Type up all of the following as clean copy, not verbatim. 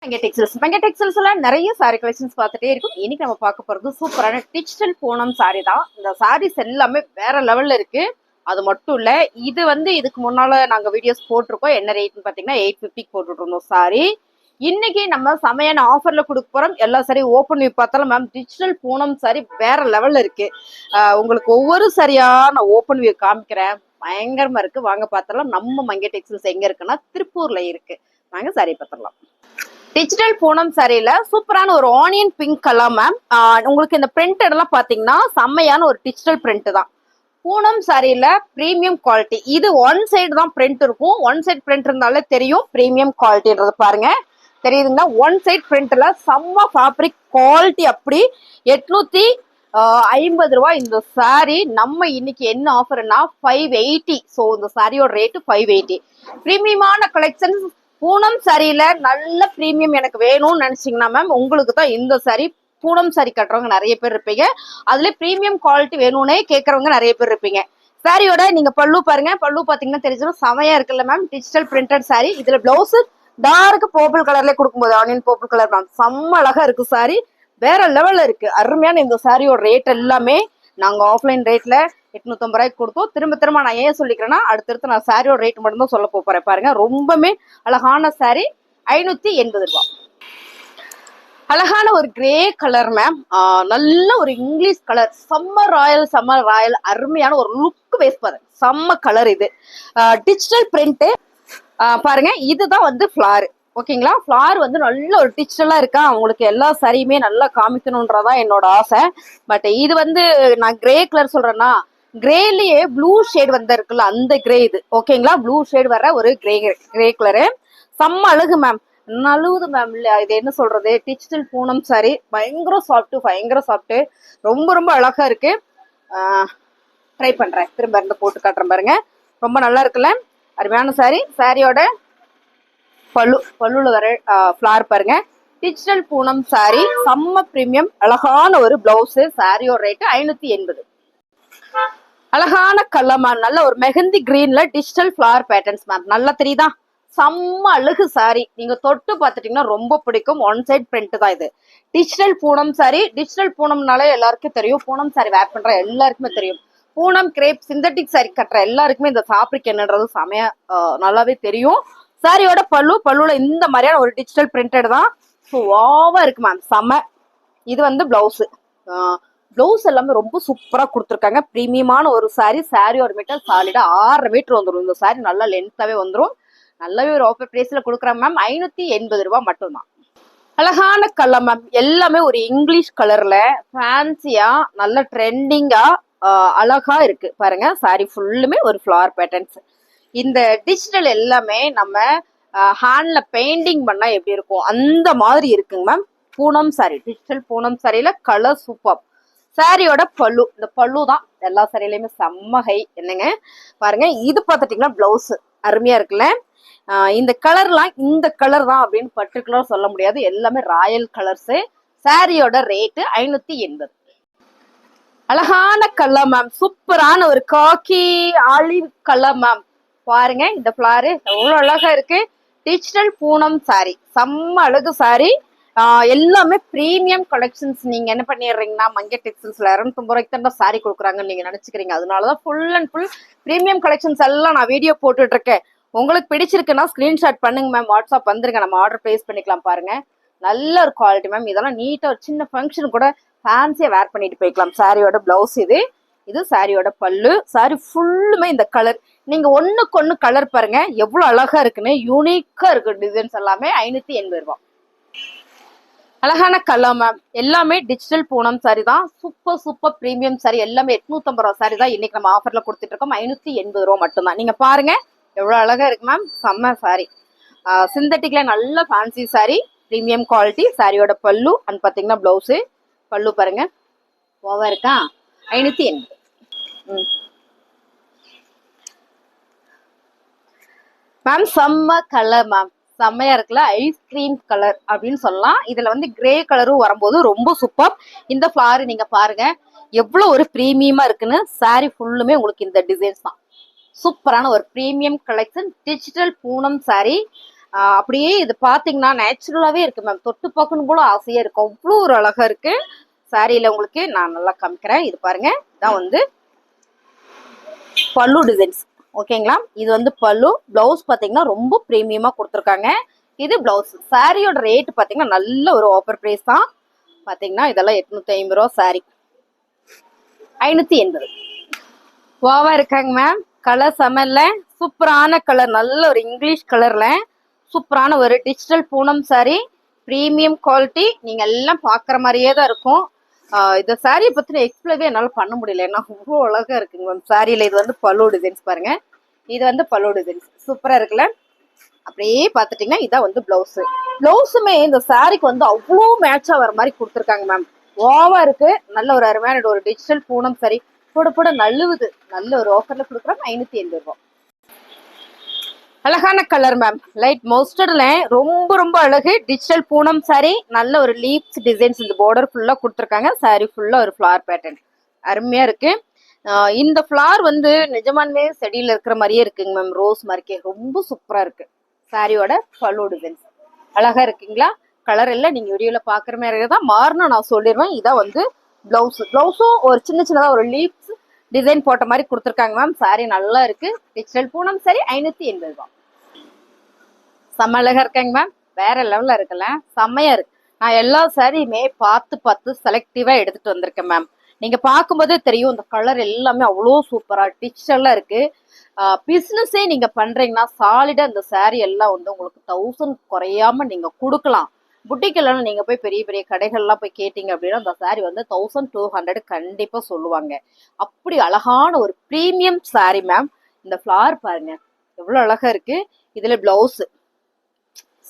மெங்கடெக்ஸ்டைல்ஸ்ல நிறைய sorry collections பார்த்துட்டே இருக்கும். இன்னைக்கு நம்ம பார்க்க போறது சூப்பரான டிஜிட்டல் பூனம் சாரி தான். இந்த சாரீஸ் எல்லாமே வேற லெவல்ல இருக்கு. அது மட்டும் இல்ல, இது இதுக்கு முன்னால நாங்க வீடியோஸ் போட்டிருக்கோம். என்ன ரேட்னு பாத்தீங்கன்னா 850 போட்டுட்டு இருந்தோம் சாரி. இன்னைக்கு நம்ம செமையான ஆஃபர்ல கொடுக்க போறோம். எல்லா சாரி ஓப்பன் வியூ பார்த்தாலும் மேம் டிஜிட்டல் பூனம் சாரி வேற லெவல்ல இருக்கு. உங்களுக்கு ஒவ்வொரு சரியா நான் ஓப்பன் வியூ காமிக்கிறேன். பயங்கரமா இருக்கு. வாங்க பார்த்தலாம். நம்ம மங்கை டெக்ஸ்டைல்ஸ் எங்க இருக்குன்னா திருப்பூர்ல இருக்கு. வாங்க சாரி பார்த்துடலாம். டிஜிட்டல் பூனம் சாரியில சூப்பரான ஒரு ஆனியன் பிங்க் கலர் மேம். உங்களுக்கு இந்த பிரிண்ட் எல்லாம் பாத்தீங்கன்னா செம்மையான ஒரு டிஜிட்டல் பிரிண்ட் தான். பூனம் சாரியில பிரீமியம் குவாலிட்டி. இது ஒன் சைடு தான் பிரிண்ட் இருக்கும். ஒன் சைடு பிரிண்ட் இருந்தாலே தெரியும் பிரீமியம் குவாலிட்டின்றது. பாருங்க தெரியுதுங்களா? ஒன் சைடு பிரிண்ட்ல செம்ம ஃபேப்ரிக் குவாலிட்டி. அப்படி 850 ரூபாய் இந்த சாரி. நம்ம இன்னைக்கு என்ன ஆஃபர்னா 580. ஸோ இந்த சாரியோட ரேட்டு 580. பிரீமியமான கலெக்ஷன் பூனம் சாரியில நல்ல பிரீமியம் எனக்கு வேணும்னு நினைச்சீங்கன்னா மேம் உங்களுக்கு தான் இந்த சாரி. பூனம் சாரி கட்டுறவங்க நிறைய பேர் இருப்பீங்க. அதுல பிரீமியம் குவாலிட்டி வேணும்னே கேட்கறவங்க நிறைய பேர் இருப்பீங்க. சாரியோட நீங்க பல்லு பாருங்க. பல்லு பாத்தீங்கன்னா தெரிஞ்சிடும் செமையா இருக்குல்ல மேம். Digital printed sorry. இதுல பிளவுஸ் டார்க் பர்பிள் கலர்ல கொடுக்கும்போது ஆனியன் பர்பிள் கலர் மேம் செம்ம அழகா இருக்கு சாரி. வேற லெவல்ல இருக்கு. அருமையான இந்த சாரியோட ரேட் எல்லாமே நாங்க ஆஃப்லைன் ரேட்ல 850 ரூபாய்க்கு கொடுத்தோம். திரும்ப நான் ஏன் சொல்லிக்கிறேன்னா அடுத்தடுத்து நான் சாரியோட ரேட் மட்டும் தான் சொல்ல போறேன். பாருங்க ரொம்பவே அழகான சாரி. 580 ரூபாய். அழகான ஒரு கிரே கலர் மேம். நல்ல ஒரு இங்கிலீஷ் கலர். சம்மர் ராயல் அருமையான ஒரு லுக் வேஸ்ட் பாருங்க. செம்ம கலர் இது. டிஜிட்டல் பிரிண்ட் பாருங்க. இதுதான் ஃபிளார். ஓகேங்களா? ஃபிளார் நல்ல ஒரு டிஜிட்டலா இருக்கா. அவங்களுக்கு எல்லா சாரியுமே நல்லா காமிக்கணும்ன்றதா என்னோட ஆசை. பட் இது நான் கிரே கலர் சொல்றேன்னா கிரேலயே ப்ளூ ஷேட் இருக்குல்ல அந்த கிரே இது. ஓகேங்களா? ப்ளூ ஷேட் வர ஒரு கிரே கலரு. செம்ம அழகு மேம். நழுவுது மேம். இல்ல இது என்ன சொல்றது, டிஜிட்டல் பூனம் சாரி. பயங்கர சாஃப்ட். ரொம்ப அழகா இருக்கு. ட்ரை பண்றேன். திரும்ப இருந்து போட்டு காட்டுறேன் பாருங்க. ரொம்ப நல்லா இருக்குல்ல? அருமையான சாரி. சாரியோட பல்லுல வர ஃபிளார் பாருங்க. டிஜிட்டல் பூனம் சாரி செம்ம பிரீமியம். அழகான ஒரு பிளவுஸ். சாரியோட ரேட்டு 580. அழகான கலர் மேம். நல்ல ஒரு மெஹந்தி கிரீன்ல டிஜிட்டல் ஃபிளவர் பேட்டர்ன்ஸ் மேம். நல்லா தெரியுதா? செம்ம அழகு சாரி. நீங்க தொட்டு பார்த்துட்டீங்கன்னா ரொம்ப பிடிக்கும். ஒன் சைட் பிரிண்ட் தான் இது. டிஜிட்டல் பூனம் சாரி. டிஜிட்டல் பூனம்னாலே எல்லாருக்கும் தெரியும். பூனம் சாரி வேர் பண்ற எல்லாருக்குமே தெரியும். பூனம் கிரேப் சிந்தட்டிக் சாரி கட்டுற எல்லாருக்குமே இந்த ஃபேப்ரிக் என்னன்றது செமையா நல்லாவே தெரியும். சாரியோட பல்லுல இந்த மாதிரியான ஒரு டிஜிட்டல் பிரிண்டட் தான். ஓவா இருக்கு மேம். செம. இது பிளவுஸ். பிளவுஸ் எல்லாமே ரொம்ப சூப்பரா கொடுத்துருக்காங்க. பிரீமியமான ஒரு சாரி. சாரியோட மீட்டர் சாலிடா 6 மீட்டர் வந்துடும். இந்த சாரி நல்லா லென்த்தாவே வந்துடும். நல்லாவே ஒரு ஆஃபர் பிரைஸ்ல கொடுக்குறாங்க மேம். 580 ரூபாய் மட்டும்தான். அழகான கலர் மேம். எல்லாமே ஒரு இங்கிலீஷ் கலர்ல ஃபேன்சியா நல்ல ட்ரெண்டிங்கா அழகா இருக்கு பாருங்க. சாரி ஃபுல்லுமே ஒரு ஃபிளவர் பேட்டர்ன்ஸ். இந்த டிஜிட்டல் எல்லாமே நம்ம ஹேண்ட்ல பெயிண்டிங் பண்ணா எப்படி இருக்கும் அந்த மாதிரி இருக்குங்க மேம். பூனம் சாரி. டிஜிட்டல் பூனம் சாரியில கலர் சூப்பர். சாரியோட இந்த பல்லு தான் எல்லா சாரியிலுமே செம்ம ஹை. என்னங்க பாருங்க. இது பார்த்துட்டீங்கன்னா பிளவுஸ் அருமையா இருக்குல்ல? இந்த கலர்லாம் இந்த கலர் தான் அப்படின்னு பர்டிகுலர் சொல்ல முடியாது. எல்லாமே ராயல் கலர்ஸ். சாரியோட ரேட்டு 580. அழகான கலர் மேம். சூப்பரான ஒரு காக்கி ஆலிவ் கலர் மேம். பாருங்க இந்த ஃபிளாரு எவ்வளவு அழகா இருக்கு. டிஜிட்டல் பூனம் சாரி செம்ம அழகு சாரி. எல்லாமே பிரீமியம் கலெக்ஷன்ஸ். நீங்க என்ன பண்ணிடுறீங்கன்னா மங்கை டெக்ஸ்டைல்ஸ்ல 250 ரூபாய்க்கு தான் சாரி கொடுக்குறாங்கன்னு நீங்க நினைச்சுக்கிறீங்க. அதனாலதான் full and full premium collections எல்லாம் நான் வீடியோ போட்டுட்டு இருக்கேன். உங்களுக்கு பிடிச்சிருக்குன்னா ஸ்கிரீன்ஷாட் பண்ணுங்க மேம். வாட்ஸ்அப் வந்துருங்க. நம்ம ஆர்டர் பிளேஸ் பண்ணிக்கலாம். பாருங்க நல்ல ஒரு குவாலிட்டி மேம். இதெல்லாம் நீட்டா ஒரு சின்ன ஃபங்க்ஷன் கூட ஃபேன்சியா வேர் பண்ணிட்டு போய்க்கலாம். சாரியோட பிளவுஸ் இது சாரியோட பல்லு. சாரி ஃபுல்லுமே இந்த கலர். நீங்க ஒண்ணுக்கு கலர் பாருங்க எவ்வளவு அழகா இருக்குன்னு. யூனிக்கா இருக்கு டிசைன்ஸ் எல்லாமே. 580 ரூபாய். அழகான கலர் மேம். எல்லாமே டிஜிட்டல் பூனம் சாரி தான். Super premium sorry. எல்லாமே 850 ரூபாய் சாரி தான் இன்னைக்கு நம்ம ஆஃபர்ல கொடுத்துட்டு இருக்கோம். 580 ரூபாய் மட்டும்தான். நீங்க பாருங்க எவ்வளவு அழகா இருக்கு மேம். செம்ம சாரி. சிந்தட்டிக்ல நல்ல ஃபேன்சி சாரி. Premium quality. சாரியோட பல்லு அண்ட் பாத்தீங்கன்னா பிளவுஸ். பல்லு பாருங்க ஓவா இருக்கா. 580. மேம் செம்ம கலர் மேம். செம்மையா இருக்குல்ல? ஐஸ்கிரீம் கலர் அப்படின்னு சொல்லலாம். இதுல கிரே கலரும் வரும்போது ரொம்ப சூப்பர். இந்த ஃபிளார் நீங்க பாருங்க எவ்வளவு ஒரு பிரீமியமா இருக்குன்னு. சாரி ஃபுல்லுமே உங்களுக்கு இந்த டிசைன்ஸ் தான். சூப்பரான ஒரு premium collection. Digital Poonam sorry. அப்படியே இது பாத்தீங்கன்னா நேச்சுரலாவே இருக்கு மேம். தொட்டு பார்க்கணும் போல ஆசையா இருக்கு, அவ்வளோ ஒரு அழகா இருக்கு. சாரியில உங்களுக்கு நான் நல்லா காமிக்கிறேன். இது பாருங்க, இதான் வந்து பல்லு டிசைன்ஸ். ஓகேங்களா, இது வந்து பல்லு. பிளவுஸ் பாத்தீங்கன்னா ரொம்ப பிரீமியமா கொடுத்துருக்காங்க. இது பிளவுஸ். சாரியோட ரேட் பாத்தீங்கன்னா நல்ல ஒரு ஆஃபர் பிரைஸ் தான். பாத்தீங்கன்னா இதெல்லாம் 850 ரூபா சாரி, 580. வாவா இருக்காங்க மேம். கலர் செமல்ல, சூப்பரான கலர், நல்ல ஒரு இங்கிலீஷ் கலர்ல சூப்பரான ஒரு digital Poonam sorry, premium quality. நீங்க எல்லாம் பாக்குற மாதிரியே தான் இருக்கும். இந்த சாரியை பத்தின எக்ஸ்பிளைவே என்னால பண்ண முடியல, ஏன்னா அவ்வளோ அழகா இருக்குங்க மேம் சாரியில. இது வந்து பல்லு டிசைன்ஸ் பாருங்க, இது வந்து பல்லு டிசைன்ஸ் சூப்பரா இருக்குல்ல. அப்படியே பாத்துட்டீங்கன்னா இதான் வந்து பிளவுஸ். பிளவுஸுமே இந்த சாரிக்கு வந்து அவ்வளோ மேட்சா வர மாதிரி கொடுத்துருக்காங்க மேம். ஓவா இருக்கு, நல்ல ஒரு அருமையான ஒரு டிஜிட்டல் பூனம் சாரி. போட போட நழுவுது. நல்ல ஒரு ஆஃபர்ல கொடுக்குறோம், 580 ரூபாய். அழகான கலர் மேம், லைட் மோஸ்டர்ல ரொம்ப ரொம்ப அழகு. டிஜிட்டல் பூனம் சாரி, நல்ல ஒரு லீப்ஸ் டிசைன்ஸ். இந்த பார்டர் ஃபுல்லா கொடுத்துருக்காங்க. சாரி ஃபுல்லா ஒரு ஃபிளார் பேட்டர்ன், அருமையா இருக்கு. இந்த ஃபிளார் வந்து நிஜமானவே செடியில இருக்கிற மாதிரியே இருக்குங்க மேம், ரோஸ் மாதிரிக்கே ரொம்ப சூப்பரா இருக்கு. சாரியோட பல்லு டிசைன்ஸ் அழகா இருக்குங்களா. கலர் எல்லாம் நீங்க வீடியோல பாக்குற மாதிரி தான் மாறணும், நான் சொல்லிடுவேன். இதான் வந்து பிளவுஸ். பிளவுஸும் ஒரு சின்ன சின்னதா ஒரு லீப்ஸ் டிசைன் போட்ட மாதிரி கொடுத்துருக்காங்க மேம். சாரி நல்லா இருக்கு. டிஜிட்டல் பூனம் சாரி, 580 ரூபாய். செம்ம அழகா இருக்காங்க மேம், வேற லெவல்ல இருக்குல்ல, செம்மையா இருக்கு. நான் எல்லா சாரியுமே பார்த்து பார்த்து செலக்டிவா எடுத்துட்டு வந்திருக்கேன் மேம். நீங்க பார்க்கும்போதே தெரியும், இந்த கலர் எல்லாமே அவ்வளோ சூப்பரா டிஜிட்டலா இருக்கு. பிசினஸே நீங்க பண்றீங்கன்னா சாலிடா இந்த சாரி எல்லாம் வந்து உங்களுக்கு 1000 குறையாம நீங்க கொடுக்கலாம். புட்டிக்கெல்லாம் நீங்க போய் பெரிய பெரிய கடைகள்லாம் போய் கேட்டீங்க அப்படின்னா அந்த சாரி வந்து 1200 கண்டிப்பா சொல்லுவாங்க. அப்படி அழகான ஒரு பிரீமியம் சாரி மேம். இந்த ஃபிளார் பாருங்க எவ்வளவு அழகா இருக்கு. இதுல பிளவுஸ்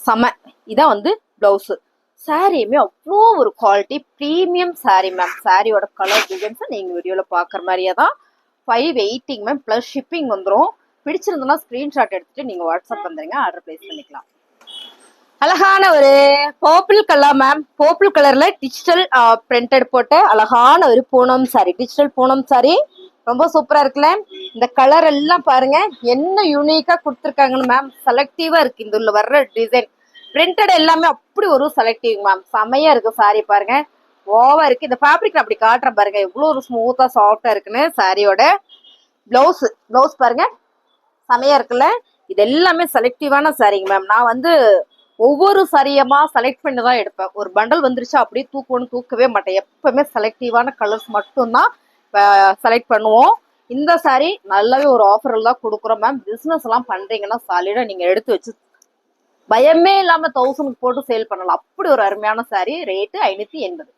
செம, இதான் வந்து பிளவுஸ். சாரியுமே அவ்வளோ ஒரு குவாலிட்டி பிரீமியம் சாரி மேம். சாரியோட கலர் டிசைன்ஸ் நீங்க வீடியோல பாக்குற மாதிரியே தான். 580 மேம், பிளஸ் ஷிப்பிங் வந்துடும். பிடிச்சிருந்தோம்னா ஸ்கிரீன்ஷாட் எடுத்துட்டு நீங்க வாட்ஸ்அப் வந்துருங்க, ஆர்டர் பிளேஸ் பண்ணிக்கலாம். அழகான ஒரு பர்பிள் கலர் மேம். பர்பிள் கலர்ல டிஜிட்டல் பிரிண்டட் போட்ட அழகான ஒரு பூனம் சாரி, டிஜிட்டல் பூனம் சாரி ரொம்ப சூப்பரா இருக்குல்ல. இந்த கலர் எல்லாம் பாருங்க என்ன யூனிக்கா கொடுத்துருக்காங்கன்னு மேம். செலக்டிவா இருக்கு இந்த உள்ள வர்ற டிசைன். பிரிண்டட் எல்லாமே அப்படி ஒரு செலக்டிவ் மேம், செமையா இருக்கு. சாரி பாருங்க ஓவா இருக்கு. இந்த ஃபேப்ரிக் அப்படி காட்டுற பாருங்க எவ்வளவு ஒரு ஸ்மூத்தா சாஃப்டா இருக்குன்னு. சாரியோட பிளவுஸ், பிளவுஸ் பாருங்க செமையா இருக்குல்ல. இது எல்லாமே செலக்டிவான சாரிங்க மேம். நான் வந்து ஒவ்வொரு சாரியமா செலக்ட் பண்ணி தான் எடுப்பேன். ஒரு பண்டல் வந்துருச்சு அப்படியே தூக்கவே மாட்டேன். எப்பவுமே செலக்டிவான கலர்ஸ் மட்டும்தான் செலக்ட் பண்ணுவோம். இந்த சாரி நல்லாவே ஒரு ஆஃபர் தான் கொடுக்குறோம் மேம். பிசினஸ் எல்லாம் பண்றீங்கன்னா சாலிடா நீங்க எடுத்து வச்சு பயமே இல்லாம 1000 போட்டு சேல் பண்ணலாம். அப்படி ஒரு அருமையான சாரி. ரேட்டு 580.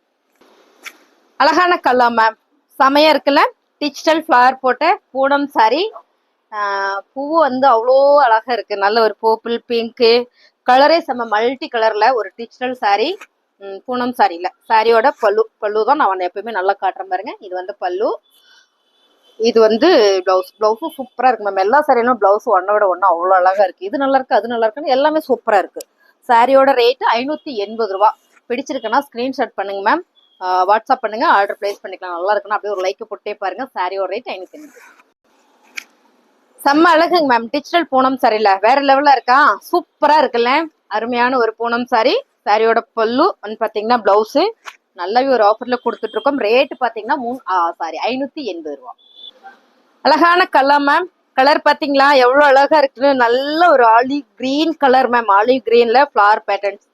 அழகான கலர் மேம், செமையா இருக்குல்ல. டிஜிட்டல் ஃபிளவர் போட்ட பூனம் சாரி. பூ வந்து அவ்வளோ அழகா இருக்கு. நல்ல ஒரு பர்பிள் பிங்க்கு கலரே செம்ம மல்டி கலர்ல ஒரு டிஜிட்டல் சாரி. பூனம் சாரியில சாரியோட பல்லு தான் நான் எப்பயுமே நல்லா காட்டுறேன் பாருங்க. இது வந்து பல்லு, இது வந்து பிளவுஸ். பிளவுஸும் சூப்பரா இருக்கு மேம். எல்லா சாரியிலும் பிளவுஸ் ஒன்னோட ஒன்னு அவ்வளோ அழகா இருக்கு. இது நல்லா இருக்கு, அது நல்லா இருக்குன்னு எல்லாமே சூப்பரா இருக்கு. சாரியோட ரேட்டு 580 ரூபா. பிடிச்சிருக்குன்னா ஸ்கிரீன்ஷாட் பண்ணுங்க மேம், வாட்ஸ்அப் பண்ணுங்க, ஆர்டர் பிளேஸ் பண்ணிக்கலாம். நல்லா இருக்குன்னா அப்படியே ஒரு லைக் போட்டே பாருங்க. சாரியோட ரேட் 580. செம்ம அழகுங்க மேம். டிஜிட்டல் பூனம் சாரில வேற லெவல்ல இருக்கா, சூப்பரா இருக்குல்ல. அருமையான ஒரு பூனம் சாரி. சாரியோட பல்லு வந்து பாத்தீங்கன்னா பிளவுஸ் நல்லாவே ஒரு ஆஃபர்ல கொடுத்துட்டு இருக்கோம். ரேட் பாத்தீங்கன்னா 580 ரூபா. அழகான கலர் மேம். கலர் பாத்தீங்களா எவ்வளவு அழகா இருக்குன்னு. நல்ல ஒரு olive green colour ma'am. Olive கிரீன்ல ஃபிளவர் பேட்டர்ன்ஸ்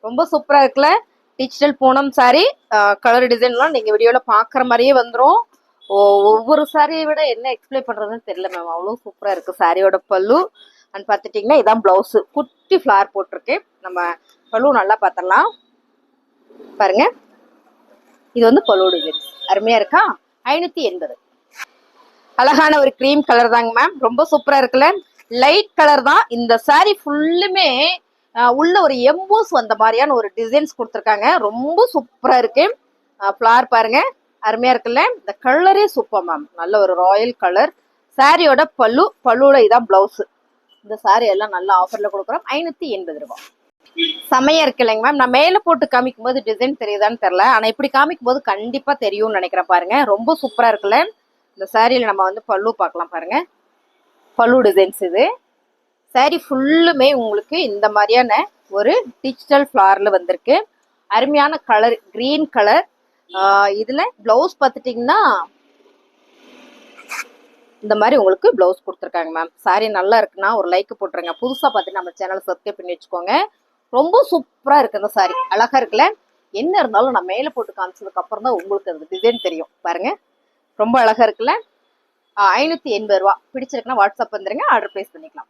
ரொம்ப சூப்பரா இருக்குல்ல. Digital Poonam sorry. கலர் டிசைன்லாம் நீங்க வீடியோல பாக்குற மாதிரியே வந்துடும். ஒவ்வொரு சாரியை விட என்ன எக்ஸ்பிளைன் பண்றதுன்னு தெரியல மேம், அவ்வளவு சூப்பரா இருக்கு. சாரியோட பல்லு அண்ட் பாத்துட்டீங்கன்னா இதான் பிளவுஸ். குட்டி ஃபிளவர் போட்டிருக்கு. நம்ம பல்லு நல்லா பாத்திரலாம் பாருங்க. இது வந்து பல்லு டிசைன் அருமையா இருக்கா. 580. அழகான ஒரு கிரீம் கலர் தாங்க மேம், ரொம்ப சூப்பரா இருக்குல்ல. லைட் கலர் தான். இந்த சாரி ஃபுல்லுமே உள்ள ஒரு எம்போஸ் வந்த மாதிரியான ஒரு டிசைன்ஸ் கொடுத்துருக்காங்க. ரொம்ப சூப்பரா இருக்கு. ஃபிளவர் பாருங்க அருமையா இருக்குல்ல. இந்த கலரே சூப்பர் மேம், நல்ல ஒரு ராயல் கலர். சாரியோட பல்லுல இதான் பிளவுஸ். இந்த சாரி எல்லாம் நல்ல ஆஃபர்ல கொடுக்குறோம், 580 ரூபாய். செமையா இருக்கு இல்லைங்க மேம். நான் மேல போட்டு காமிக்கும் போது டிசைன் தெரியுதான்னு தெரியல, ஆனா இப்படி காமிக்கும் போது கண்டிப்பா தெரியும்னு நினைக்கிறேன். பாருங்க ரொம்ப சூப்பரா இருக்குல்ல. இந்த சாரியில நம்ம வந்து பல்லு பார்க்கலாம் பாருங்க. பல்லு டிசைன்ஸ் இது. சாரி ஃபுல்லுமே உங்களுக்கு இந்த மாதிரியான ஒரு டிஜிட்டல் ஃபிளார்ல வந்திருக்கு. அருமையான கலர், கிரீன் கலர். இதுல பிளவுஸ் பார்த்துட்டீங்கன்னா இந்த மாதிரி உங்களுக்கு பிளவுஸ் கொடுத்துருக்காங்க மேம். சாரி நல்லா இருக்குன்னா ஒரு லைக் போட்டுருங்க. புதுசா பார்த்து நம்ம சேனலை சப்ஸ்கிரைப் பண்ணி வச்சுக்கோங்க. ரொம்ப சூப்பரா இருக்கு இந்த சாரி, அழகா இருக்குல்ல. என்ன இருந்தாலும் நான் மேல போட்டு காமிச்சதுக்கு அப்புறம் தான் உங்களுக்கு அந்த டிசைன் தெரியும். பாருங்க, ரொம்ப அழகா இருக்குல்ல. 580 ரூபா. பிடிச்சிருக்குன்னா வாட்ஸ்அப் வந்துருங்க, ஆர்டர் பிளேஸ் பண்ணிக்கலாம்.